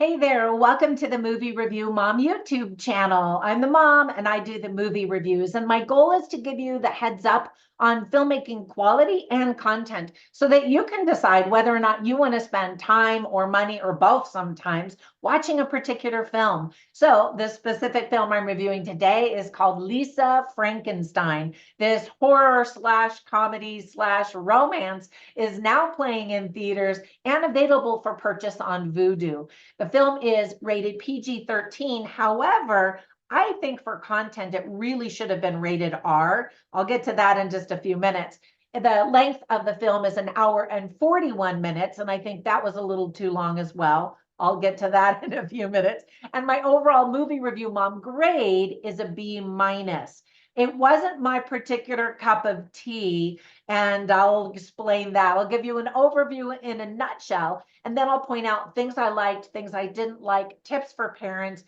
Hey there, welcome to the Movie Review Mom YouTube channel. I'm the mom and I do the movie reviews, and my goal is to give you the heads up on filmmaking quality and content so that you can decide whether or not you want to spend time or money or both sometimes watching a particular film. So the specific film I'm reviewing today is called Lisa Frankenstein. This horror slash comedy slash romance is now playing in theaters and available for purchase on Vudu. The film is rated PG-13. However, I think for content, it really should have been rated R. I'll get to that in just a few minutes. The length of the film is an hour and 41 minutes, and I think that was a little too long as well. I'll get to that in a few minutes. And my overall movie review mom grade is a B minus. It wasn't my particular cup of tea, and I'll explain that. I'll give you an overview in a nutshell, and then I'll point out things I liked, things I didn't like, tips for parents,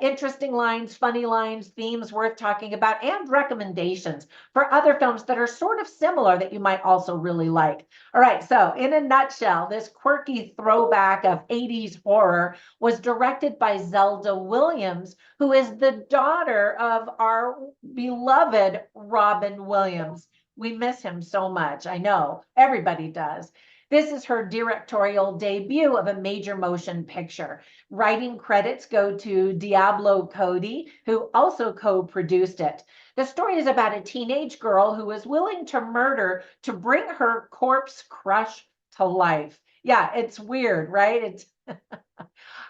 interesting lines, funny lines, themes worth talking about, and recommendations for other films that are sort of similar that you might also really like. All right, so in a nutshell, this quirky throwback of 80s horror was directed by Zelda Williams, who is the daughter of our beloved Robin Williams. We miss him so much. I know everybody does. This is her directorial debut of a major motion picture. Writing credits go to Diablo Cody, who also co-produced it. The story is about a teenage girl who is willing to murder to bring her corpse crush to life. Yeah, it's weird, right? It's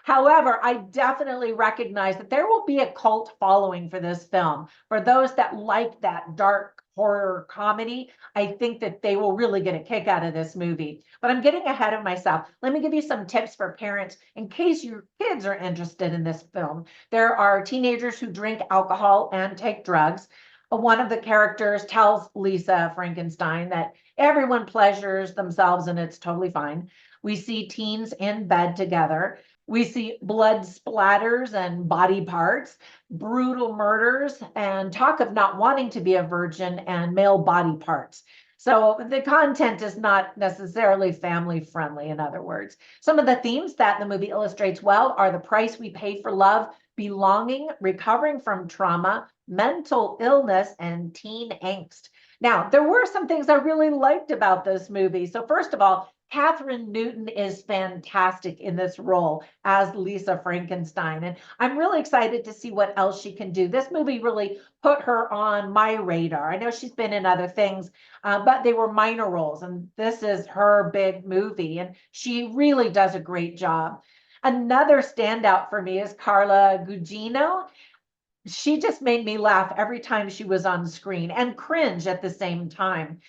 However, I definitely recognize that there will be a cult following for this film. For those that like that dark horror comedy, I think that they will really get a kick out of this movie. But I'm getting ahead of myself. Let me give you some tips for parents in case your kids are interested in this film. There are teenagers who drink alcohol and take drugs. One of the characters tells Lisa Frankenstein that everyone pleasures themselves and it's totally fine. We see teens in bed together. We see blood splatters and body parts, brutal murders, and talk of not wanting to be a virgin and male body parts. So the content is not necessarily family friendly, in other words. Some of the themes that the movie illustrates well are the price we pay for love, belonging, recovering from trauma, mental illness, and teen angst. Now, there were some things I really liked about this movie. So first of all, Katherine Newton is fantastic in this role as Lisa Frankenstein. And I'm really excited to see what else she can do. This movie really put her on my radar. I know she's been in other things, but they were minor roles. And this is her big movie. And she really does a great job. Another standout for me is Carla Gugino. She just made me laugh every time she was on screen and cringe at the same time.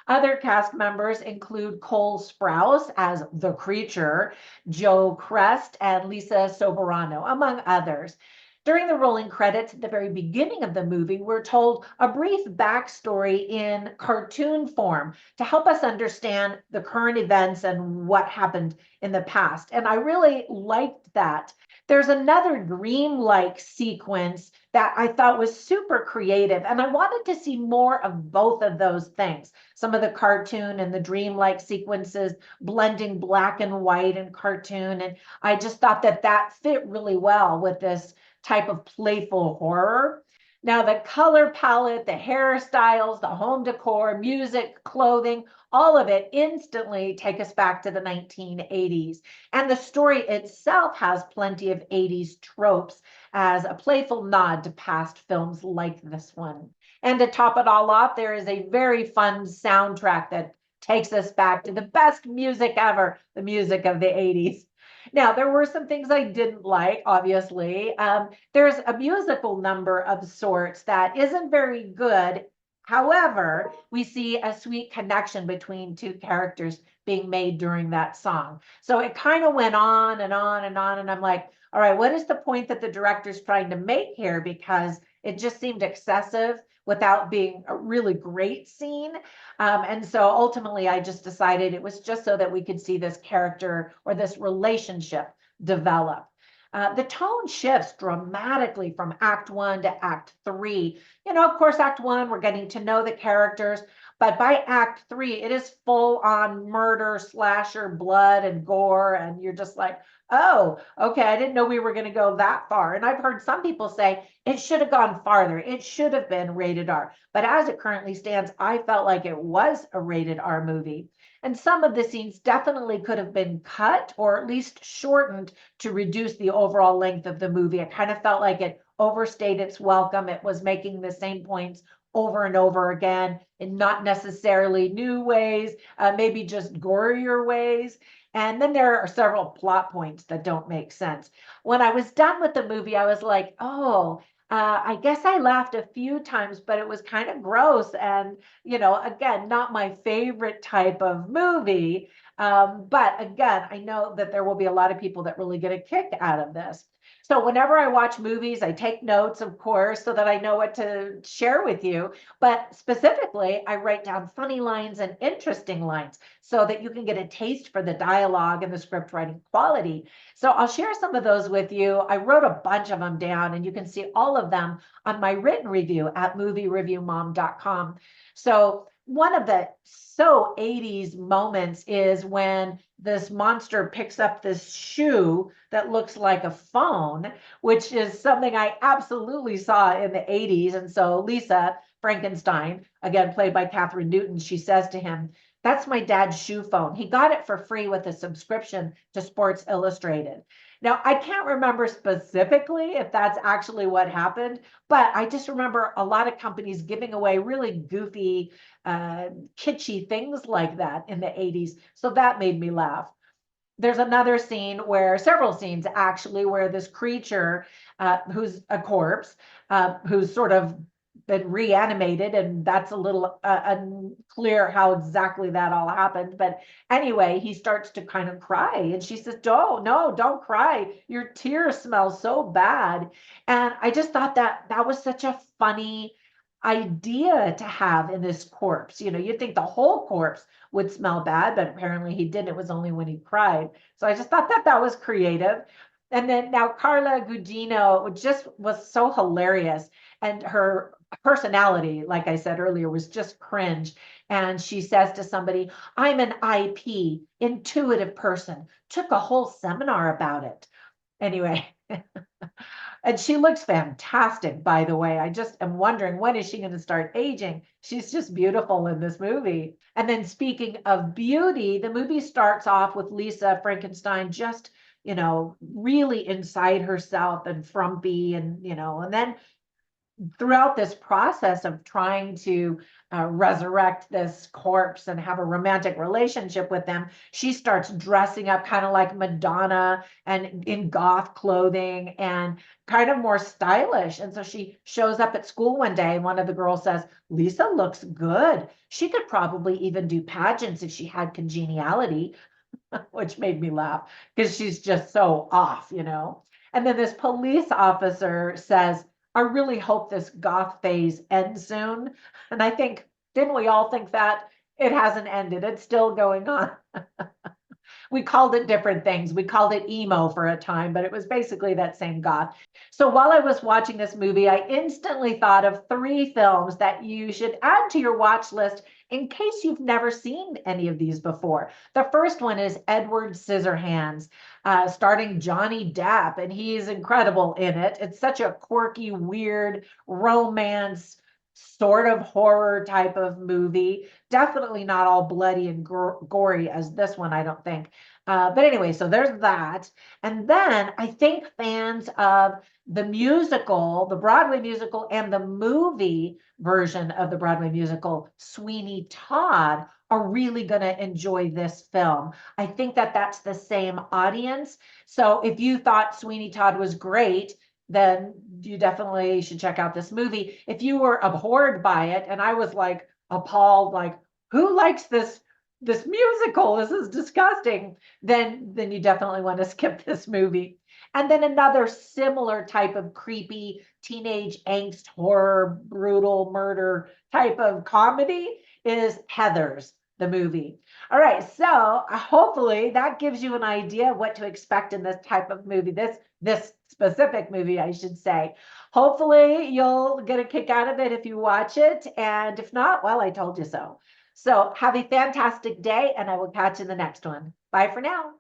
Other cast members include Cole Sprouse as the creature, Joe Crest, and Lisa Soberano, among others. During the rolling credits at the very beginning of the movie, we're told a brief backstory in cartoon form to help us understand the current events and what happened in the past. And I really liked that. There's another dream-like sequence that I thought was super creative, and I wanted to see more of both of those things. Some of the cartoon and the dream-like sequences blending black and white and cartoon, and I just thought that that fit really well with this type of playful horror. Now, the color palette, the hairstyles, the home decor, music, clothing, all of it instantly take us back to the 1980s. And the story itself has plenty of 80s tropes as a playful nod to past films like this one. And to top it all off, there is a very fun soundtrack that takes us back to the best music ever, the music of the 80s. Now, there were some things I didn't like, obviously. There's a musical number of sorts that isn't very good. However, we see a sweet connection between two characters being made during that song. So it kind of went on and on and on. And I'm like, all right, what is the point that the director's trying to make here? Because it just seemed excessive without being a really great scene. And so ultimately, I just decided it was just so that we could see this character or this relationship develop. The tone shifts dramatically from Act 1 to Act 3. You know, of course, Act 1, we're getting to know the characters, but by Act 3, it is full on murder, slasher, blood, and gore. And you're just like, Oh, okay. I didn't know we were going to go that far. And I've heard some people say it should have gone farther. It should have been rated R. But as it currently stands, I felt like it was a rated R movie. And some of the scenes definitely could have been cut or at least shortened to reduce the overall length of the movie. I kind of felt like it overstayed its welcome. It was making the same points over and over again in not necessarily new ways, maybe just gorier ways. And then there are several plot points that don't make sense. When I was done with the movie, I was like, oh, I guess I laughed a few times, but it was kind of gross. And, again, not my favorite type of movie. But again, I know that there will be a lot of people that really get a kick out of this. So whenever I watch movies, I take notes, of course, so that I know what to share with you. But specifically, I write down funny lines and interesting lines so that you can get a taste for the dialogue and the script writing quality. So I'll share some of those with you. I wrote a bunch of them down, and you can see all of them on my written review at moviereviewmom.com. So one of the so 80s moments is when this monster picks up this shoe that looks like a phone, which is something I absolutely saw in the 80s. And so Lisa Frankenstein, again played by Katherine Newton, she says to him, "That's my dad's shoe phone. He got it for free with a subscription to Sports Illustrated." Now, I can't remember specifically if that's actually what happened, but I just remember a lot of companies giving away really goofy, kitschy things like that in the 80s. So that made me laugh. There's another scene where, several scenes actually, where this creature, who's a corpse, who's sort of been reanimated, and that's a little unclear how exactly that all happened. But anyway, he starts to kind of cry, and she says, "Don't, no, don't cry. Your tears smell so bad." And I just thought that that was such a funny idea to have in this corpse. You'd think the whole corpse would smell bad, but apparently he didn't. It was only when he cried. So I just thought that that was creative. And then now Carla Gugino just was so hilarious, and her personality, like I said earlier, was just cringe. And she says to somebody, "I'm an IP, intuitive person, took a whole seminar about it." Anyway, and she looks fantastic, by the way. I just am wondering, when is she going to start aging? She's just beautiful in this movie. And then speaking of beauty, the movie starts off with Lisa Frankenstein just, really inside herself and frumpy, and then throughout this process of trying to resurrect this corpse and have a romantic relationship with them, she starts dressing up kind of like Madonna and in goth clothing and kind of more stylish. And so she shows up at school one day, and one of the girls says, "Lisa looks good. She could probably even do pageants if she had congeniality," which made me laugh because she's just so off. And then this police officer says, "I really hope this goth phase ends soon." And I think, didn't we all think that? It hasn't ended. It's still going on. We called it different things. We called it emo for a time, but it was basically that same goth. So while I was watching this movie, I instantly thought of 3 films that you should add to your watch list in case you've never seen any of these before. The first one is Edward Scissorhands, starring Johnny Depp, and he's incredible in it. It's such a quirky, weird romance, sort of horror type of movie. Definitely not all bloody and gory as this one, I don't think. But anyway, so there's that. And then I think fans of the musical, the Broadway musical, and the movie version of the Broadway musical, Sweeney Todd, are really going to enjoy this film. I think that that's the same audience. So if you thought Sweeney Todd was great, then you definitely should check out this movie. If you were abhorred by it, and I was like appalled, like, who likes this musical? This is disgusting. Then you definitely want to skip this movie. And then another similar type of creepy teenage angst, horror, brutal murder type of comedy is Heathers, the movie. All right, so hopefully that gives you an idea of what to expect in this type of movie, this specific movie, I should say. Hopefully you'll get a kick out of it if you watch it, and if not, well, I told you so. So have a fantastic day, and I will catch you in the next one. Bye for now.